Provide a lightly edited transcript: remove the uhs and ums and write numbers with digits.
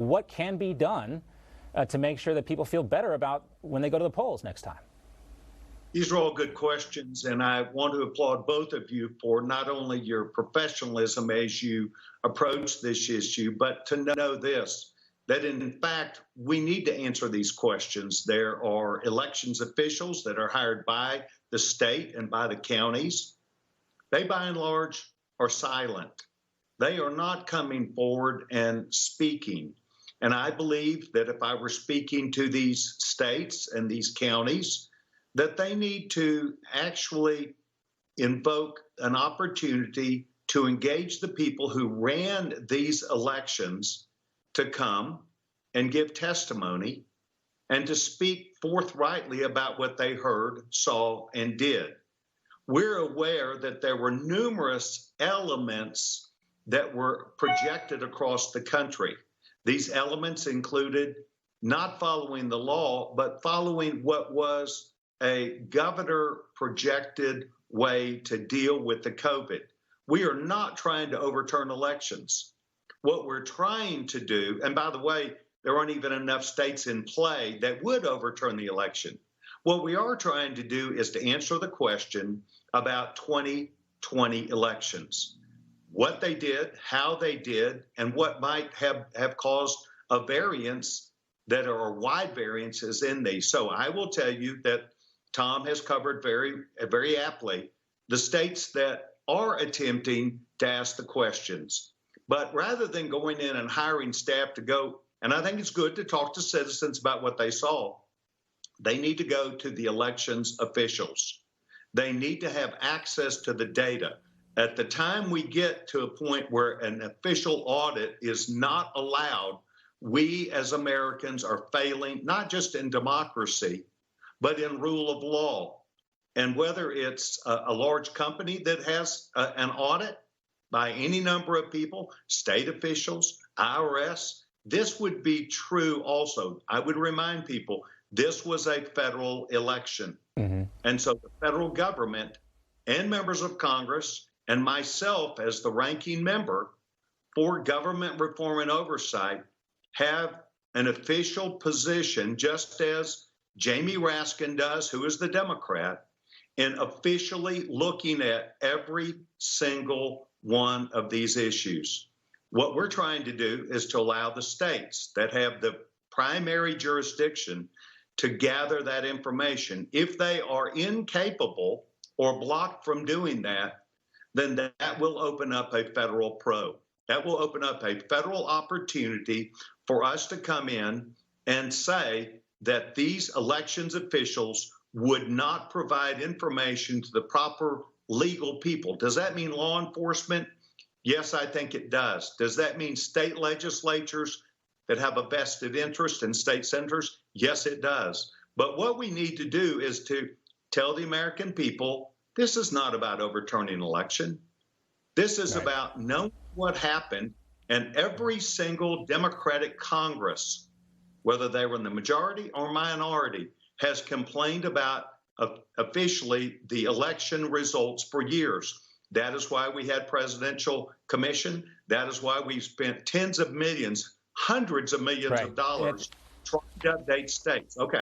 what can be done to make sure that people feel better about when they go to the polls next time? These are all good questions, and I want to applaud both of you for not only your professionalism as you approach this issue, but to know this, that in fact, we need to answer these questions. There are elections officials that are hired by the state and by the counties. They, by and large, are silent. They are not coming forward and speaking. And I believe that if I were speaking to these states and these counties, that they need to actually invoke an opportunity to engage the people who ran these elections to come and give testimony and to speak forthrightly about what they heard, saw, and did. We're aware that there were numerous elements that were projected across the country. These elements included not following the law, but following what was a governor-projected way to deal with the COVID. We are not trying to overturn elections. What we're trying to do, and by the way, there aren't even enough states in play that would overturn the election. What we are trying to do is to answer the question about 2020 elections, what they did, how they did, and what might have caused a variance that are wide variances in these. So I will tell you that Tom has covered very aptly the states that are attempting to ask the questions. But rather than going in and hiring staff to go, and I think it's good to talk to citizens about what they saw, they need to go to the elections officials. They need to have access to the data. At the time we get to a point where an official audit is not allowed, we as Americans are failing, not just in democracy, but in rule of law. And whether it's a large company that has an audit by any number of people, state officials, IRS, this would be true also. I would remind people, this was a federal election. Mm-hmm. And so the federal government and members of Congress and myself as the ranking member for government reform and oversight have an official position, just as Jamie Raskin does, who is the Democrat, in officially looking at every single one of these issues. What we're trying to do is to allow the states that have the primary jurisdiction to gather that information. If they are incapable or blocked from doing that, then that will open up a federal probe. That will open up a federal opportunity for us to come in and say that these elections officials would not provide information to the proper legal people. Does that mean law enforcement? Yes, I think it does. Does that mean state legislatures that have a vested interest in state senators? Yes, it does. But what we need to do is to tell the American people, this is not about overturning an election. This is about knowing what happened, and every single Democratic Congress, whether they were in the majority or minority, has complained about officially the election results for years. That is why we had presidential commission. That is why we spent tens of millions, hundreds of millions of dollars trying to update states. Okay.